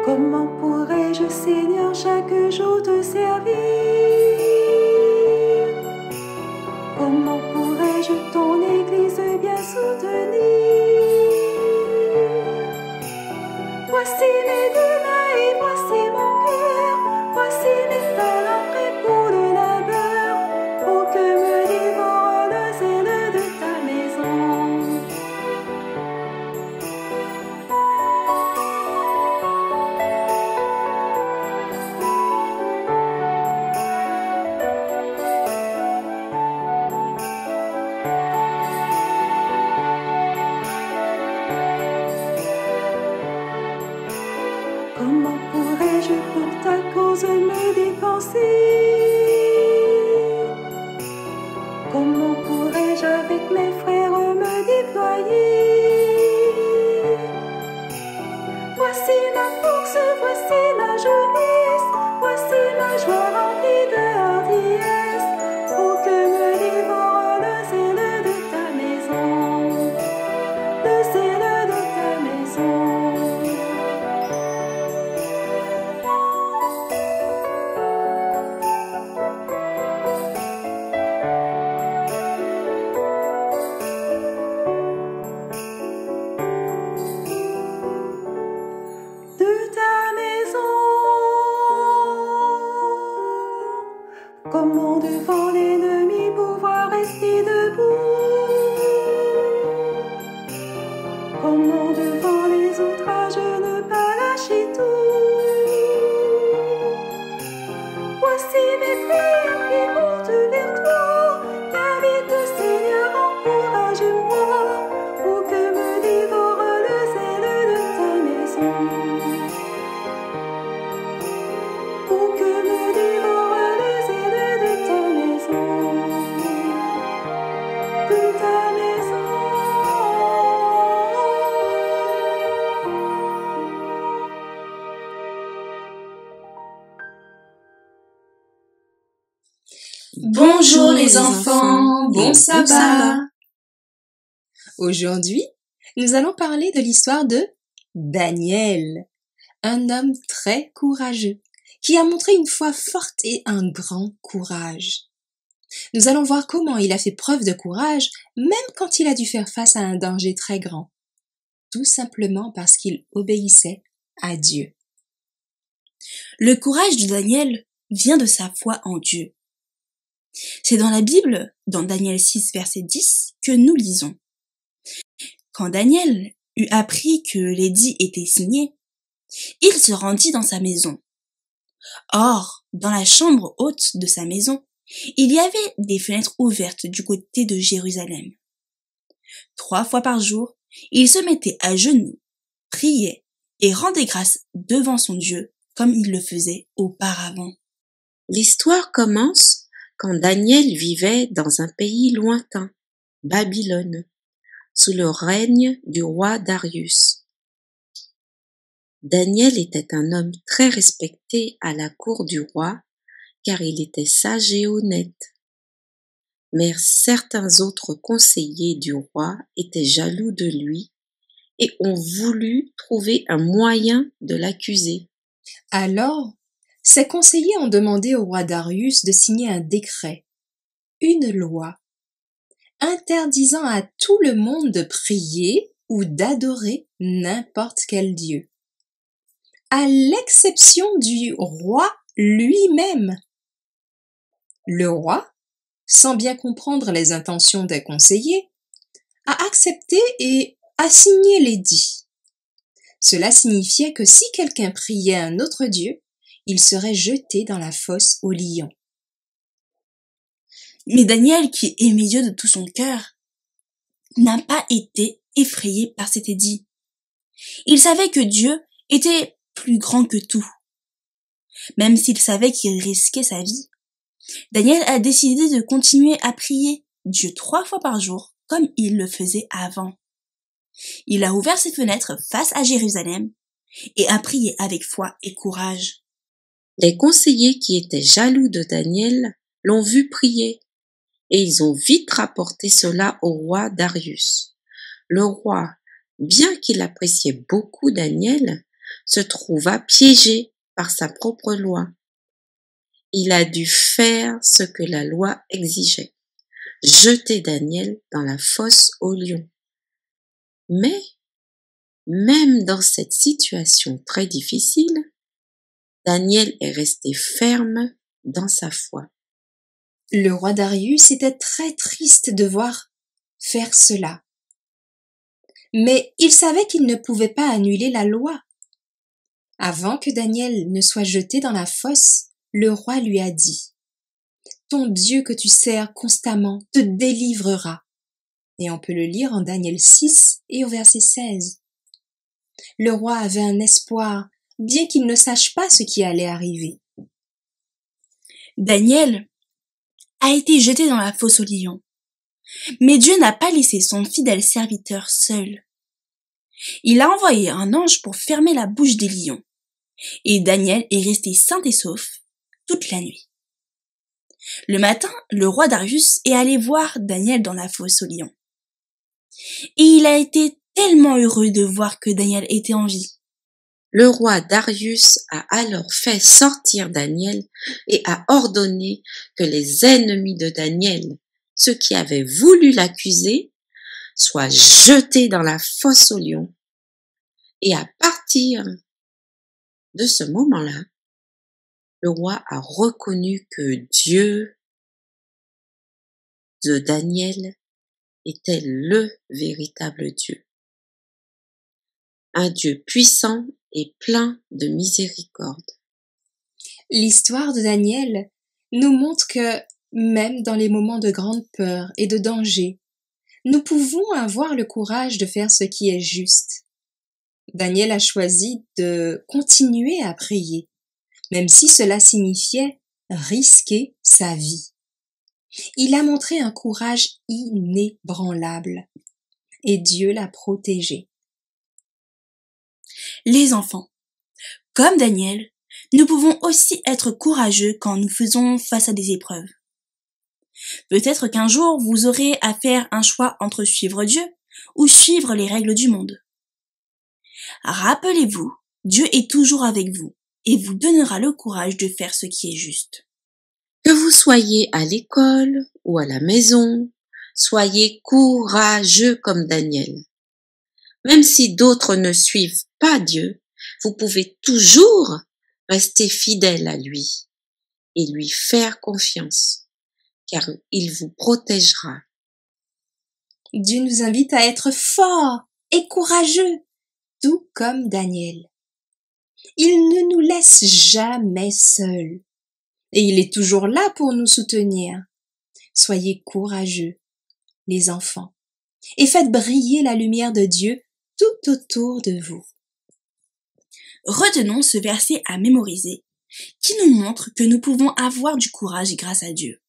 Comment pourrais-je, Seigneur, chaque jour te servir? Comment pourrais-je ton Église bien soutenir? Voici mes deux mains et voici mon cœur, voici mes talents prêts pour le labeur, pour que me dévore le zèle de ta maison. Comment pourrais-je pour ta cause me dépenser? Comment pourrais-je avec mes frères me déployer? Voici ma force, voici ma jeunesse, voici ma joie remplie de hardiesse, pour que me dévore le zèle de ta maison, le zèle de ta maison. Comment devant l'ennemi pouvoir rester debout? Comment devant les outrages ne pas lâcher tout? Voici mes prières qui montent vers toi. T'invite, Seigneur, encourage-moi, pour que me dévore le zèle de ta maison. Pour que me dévore le zèle de ta maison, de ta maison. Bonjour les enfants, bon sabbat. Aujourd'hui, nous allons parler de l'histoire de Daniel, un homme très courageux qui a montré une foi forte et un grand courage. Nous allons voir comment il a fait preuve de courage même quand il a dû faire face à un danger très grand, tout simplement parce qu'il obéissait à Dieu. Le courage de Daniel vient de sa foi en Dieu. C'est dans la Bible, dans Daniel 6, verset 10, que nous lisons. Quand Daniel eut appris que l'édit était signé, il se rendit dans sa maison. Or, dans la chambre haute de sa maison, il y avait des fenêtres ouvertes du côté de Jérusalem. 3 fois par jour, il se mettait à genoux, priait et rendait grâce devant son Dieu comme il le faisait auparavant. L'histoire commence quand Daniel vivait dans un pays lointain, Babylone, sous le règne du roi Darius. Daniel était un homme très respecté à la cour du roi, car il était sage et honnête. Mais certains autres conseillers du roi étaient jaloux de lui et ont voulu trouver un moyen de l'accuser. Alors, ces conseillers ont demandé au roi Darius de signer un décret, une loi, interdisant à tout le monde de prier ou d'adorer n'importe quel dieu, à l'exception du roi lui-même. Le roi, sans bien comprendre les intentions des conseillers, a accepté et a signé l'édit. Cela signifiait que si quelqu'un priait un autre dieu, il serait jeté dans la fosse aux lions. Mais Daniel, qui aimait Dieu de tout son cœur, n'a pas été effrayé par cet édit. Il savait que Dieu était plus grand que tout. Même s'il savait qu'il risquait sa vie, Daniel a décidé de continuer à prier Dieu 3 fois par jour, comme il le faisait avant. Il a ouvert ses fenêtres face à Jérusalem et a prié avec foi et courage. Les conseillers qui étaient jaloux de Daniel l'ont vu prier et ils ont vite rapporté cela au roi Darius. Le roi, bien qu'il appréciait beaucoup Daniel, se trouva piégé par sa propre loi. Il a dû faire ce que la loi exigeait, jeter Daniel dans la fosse aux lions. Mais, même dans cette situation très difficile, Daniel est resté ferme dans sa foi. Le roi Darius était très triste de voir faire cela. Mais il savait qu'il ne pouvait pas annuler la loi. Avant que Daniel ne soit jeté dans la fosse, le roi lui a dit « Ton Dieu que tu sers constamment te délivrera ». Et on peut le lire en Daniel 6 et au verset 16. Le roi avait un espoir, bien qu'il ne sache pas ce qui allait arriver. Daniel a été jeté dans la fosse aux lions. Mais Dieu n'a pas laissé son fidèle serviteur seul. Il a envoyé un ange pour fermer la bouche des lions. Et Daniel est resté sain et sauf toute la nuit. Le matin, le roi Darius est allé voir Daniel dans la fosse aux lions. Et il a été tellement heureux de voir que Daniel était en vie. Le roi Darius a alors fait sortir Daniel et a ordonné que les ennemis de Daniel, ceux qui avaient voulu l'accuser, soient jetés dans la fosse aux lions. Et à partir de ce moment-là, le roi a reconnu que Dieu de Daniel était le véritable Dieu. Un Dieu puissant et plein de miséricorde. L'histoire de Daniel nous montre que même dans les moments de grande peur et de danger, nous pouvons avoir le courage de faire ce qui est juste. Daniel a choisi de continuer à prier, même si cela signifiait risquer sa vie. Il a montré un courage inébranlable et Dieu l'a protégé. Les enfants, comme Daniel, nous pouvons aussi être courageux quand nous faisons face à des épreuves. Peut-être qu'un jour vous aurez à faire un choix entre suivre Dieu ou suivre les règles du monde. Rappelez-vous, Dieu est toujours avec vous et vous donnera le courage de faire ce qui est juste. Que vous soyez à l'école ou à la maison, soyez courageux comme Daniel. Même si d'autres ne suivent pas Dieu, vous pouvez toujours rester fidèle à lui et lui faire confiance, car il vous protégera. Dieu nous invite à être forts et courageux, tout comme Daniel. Il ne nous laisse jamais seuls et il est toujours là pour nous soutenir. Soyez courageux, les enfants, et faites briller la lumière de Dieu tout autour de vous. Retenons ce verset à mémoriser, qui nous montre que nous pouvons avoir du courage grâce à Dieu.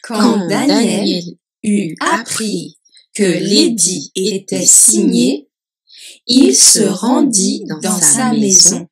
Quand Daniel eut appris que l'édit était signé, il se rendit dans sa maison.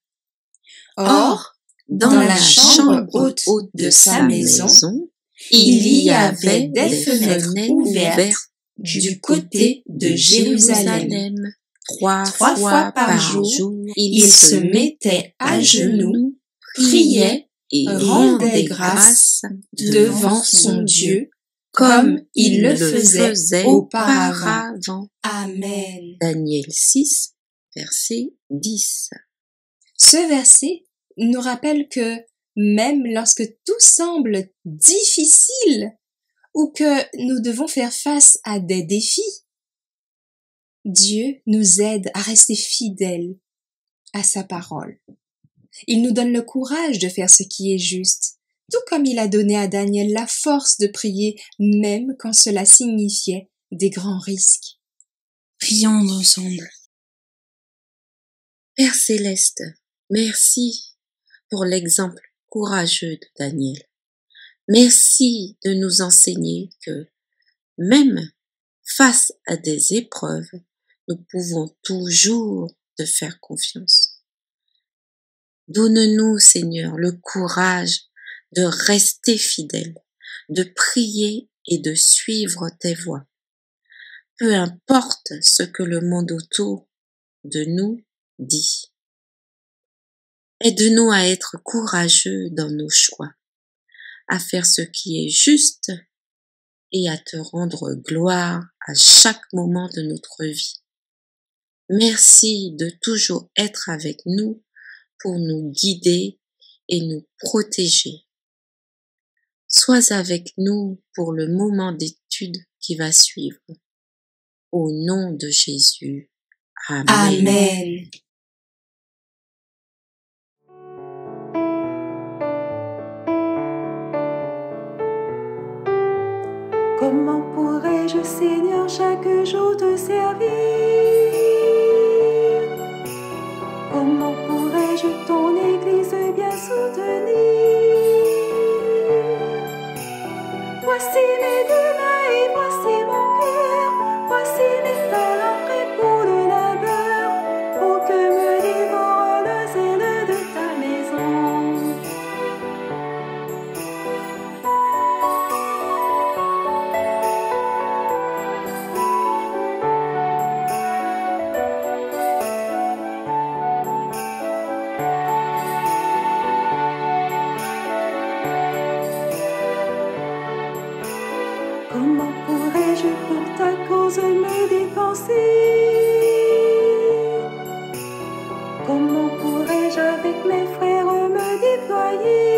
Or, dans la chambre haute de sa maison, il y avait des fenêtres ouvertes du côté de Jérusalem. Trois fois par jour, il se mettait à genoux, priait et rendait grâce devant son Dieu, comme il le faisait auparavant. Amen. Daniel 6, verset 10. Ce verset nous rappelle que même lorsque tout semble difficile ou que nous devons faire face à des défis, Dieu nous aide à rester fidèles à sa parole. Il nous donne le courage de faire ce qui est juste, tout comme il a donné à Daniel la force de prier même quand cela signifiait des grands risques. Prions ensemble. Père Céleste, merci pour l'exemple courageux de Daniel. Merci de nous enseigner que même face à des épreuves, nous pouvons toujours te faire confiance. Donne-nous, Seigneur, le courage de rester fidèles, de prier et de suivre tes voies. Peu importe ce que le monde autour de nous dit. Aide-nous à être courageux dans nos choix, à faire ce qui est juste et à te rendre gloire à chaque moment de notre vie. Merci de toujours être avec nous pour nous guider et nous protéger. Sois avec nous pour le moment d'étude qui va suivre. Au nom de Jésus. Amen. Amen. Comment pourrais-je, Seigneur, chaque jour te servir? Comment pourrais-je ton Église bien soutenir? Voici mes deux mains et voici mon cœur, voici mes talents prêts pour le labeur, pour que me dévore le zèle de ta maison. Comment pourrais-je pour ta cause me dépenser? Comment pourrais-je avec mes frères me déployer?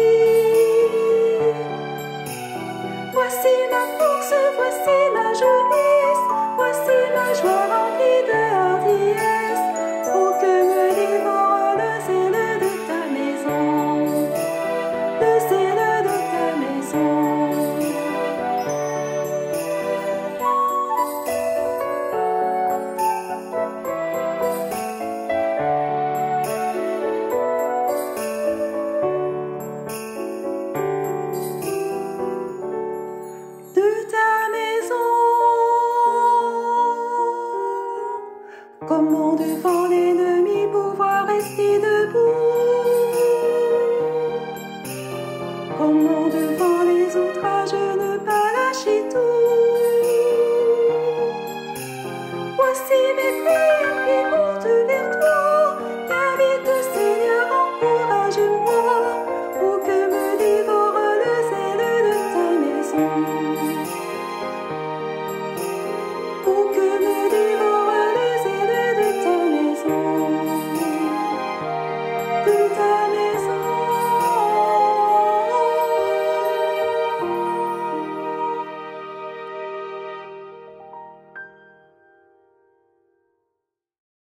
Voici ma force, voici ma jeunesse, voici ma joie remplie de hardiesse, pour que me dévore le zèle de ta maison, le zèle de ta maison. De ta maison, comment devant l'ennemi pouvoir rester debout? Comment devant les outrages ne pas lâcher tout? Voici mes prières qui montent vers toi, t'invite Seigneur, encourage-moi, pour que me dévore le zèle de ta maison. Pour que